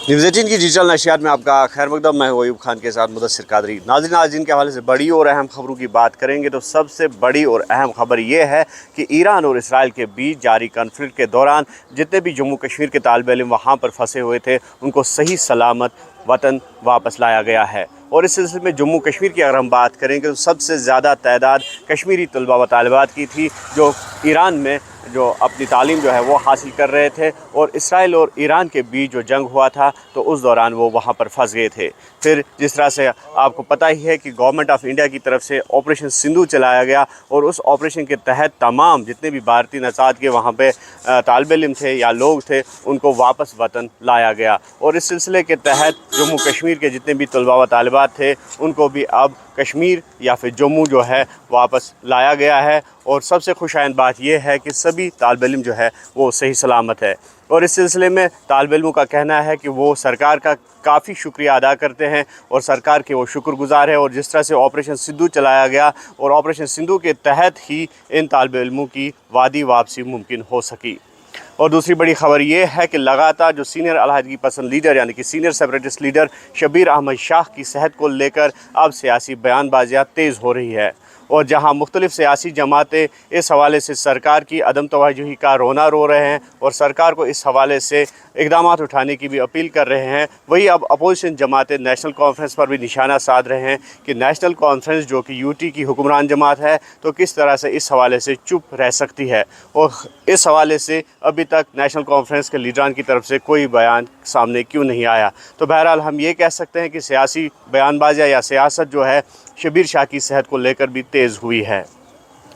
News 18 की digital नशियात में आपका खैर मकदम। मैं हूं अयूब खान के साथ मुदस्सिर कादरी। नाज़रीन, आज जिनके हवाले से बड़ी और अहम खबरों की बात करेंगे तो सबसे बड़ी और अहम खबर यह है कि ईरान और इसराइल के बीच जारी कॉन्फ्लिक्ट के दौरान जितने भी जम्मू कश्मीर के तालिब इल्म वहाँ पर फंसे हुए थे उनको सही सलामत वतन वापस लाया गया है। और इस सिलसिले में जम्मू कश्मीर की अगर हम बात करेंगे तो सबसे ज़्यादा तादाद कश्मीरी तलबा व तालिबात की थी जो ईरान में जो अपनी तालीम जो है वो हासिल कर रहे थे, और इसराइल और ईरान के बीच जो जंग हुआ था तो उस दौरान वो वहाँ पर फंस गए थे। फिर जिस तरह से आपको पता ही है कि गवर्नमेंट ऑफ इंडिया की तरफ से ऑपरेशन सिंधु चलाया गया, और उस ऑपरेशन के तहत तमाम जितने भी भारतीय नसाद के वहाँ पे तालिब इल्म थे या लोग थे उनको वापस वतन लाया गया। और इस सिलसिले के तहत जम्मू कश्मीर के जितने भी तलबा व तालिबात थे उनको भी अब कश्मीर या फिर जम्मू जो है वापस लाया गया है। और सबसे खुशाइंद बात यह है कि सभी तालिब इल्म जो है वो सही सलामत है। और इस सिलसिले में तालिब इल्मों का कहना है कि वो सरकार का काफ़ी शुक्रिया अदा करते हैं और सरकार के वो शुक्रगुजार है। और जिस तरह से ऑपरेशन सिंधु चलाया गया और ऑपरेशन सिंधु के तहत ही इन तालिब इल्मों की वादी वापसी मुमकिन हो सकी। और दूसरी बड़ी खबर ये है कि लगातार जो सीनियर अलहदगी पसंद लीडर यानी कि senior separatist leader Shabbir Ahmad Shah की सेहत को लेकर अब सियासी बयानबाजियाँ तेज़ हो रही है, और जहां मुख्तलिफ सियासी जमातें इस हवाले से सरकार की अदम तवज्जुही का रोना रो रहे हैं और सरकार को इस हवाले से इक़दाम उठाने की भी अपील कर रहे हैं, वही अब अपोजिशन जमातें नेशनल कॉन्फ्रेंस पर भी निशाना साध रहे हैं कि नेशनल कॉन्फ्रेंस जो कि यूटी की हुक्मरान जमात है तो किस तरह से इस हवाले से चुप रह सकती है। और इस हवाले से अभी तक नेशनल कॉन्फ्रेंस के लीडरान की तरफ से कोई बयान सामने क्यों नहीं आया। तो बहरहाल हम ये कह सकते हैं कि सियासी बयानबाजियाँ या सियासत जो है शब्बीर शाह की सेहत को लेकर भी तेज़ हुई है।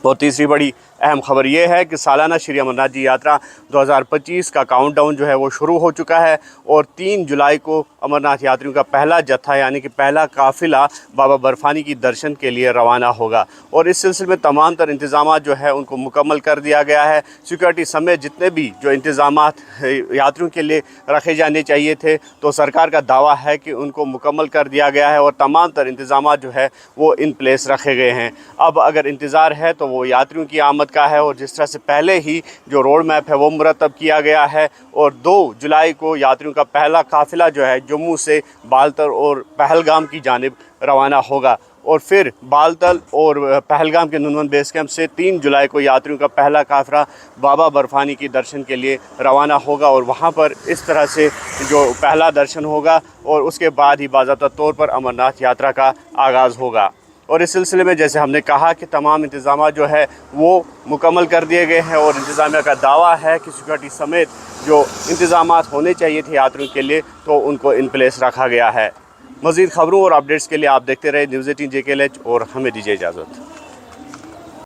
और तीसरी बड़ी अहम खबर यह है कि सालाना श्री अमरनाथ जी यात्रा 2025 का काउंटडाउन जो है वो शुरू हो चुका है, और 3 जुलाई को अमरनाथ यात्रियों का पहला जत्था यानी कि पहला काफ़िला बाबा बर्फानी की दर्शन के लिए रवाना होगा। और इस सिलसिले में तमाम तर इंतज़ाम जो है उनको मुकम्मल कर दिया गया है। सिक्योरिटी समेत जितने भी जो इंतज़ाम यात्रियों के लिए रखे जाने चाहिए थे तो सरकार का दावा है कि उनको मुकम्मल कर दिया गया है और तमाम तर इंतज़ाम जो है वो इन प्लेस रखे गए हैं। अब अगर इंतज़ार है तो वो यात्रियों की आमद का है, और जिस तरह से पहले ही जो रोड मैप है वो मुरतब किया गया है, और 2 जुलाई को यात्रियों का पहला काफ़िला जो है जम्मू से बालतर और पहलगाम की जानिब रवाना होगा। और फिर बालतल और पहलगाम के नुनवन बेस कैंप से 3 जुलाई को यात्रियों का पहला काफ़िला बाबा बर्फानी की दर्शन के लिए रवाना होगा, और वहाँ पर इस तरह से जो पहला दर्शन होगा और उसके बाद ही बाज़ाब्ता तौर पर अमरनाथ यात्रा का आगाज़ होगा। और इस सिलसिले में जैसे हमने कहा कि तमाम इंतज़ाम जो है वो मुकम्मल कर दिए गए हैं, और इंतज़ामिया का दावा है कि सिक्योरिटी समेत जो इंतज़ाम होने चाहिए थे यात्रियों के लिए तो उनको इन प्लेस रखा गया है। मज़ीद खबरों और अपडेट्स के लिए आप देखते रहे न्यूज़ 18 JKLH, और हमें दीजिए इजाज़त।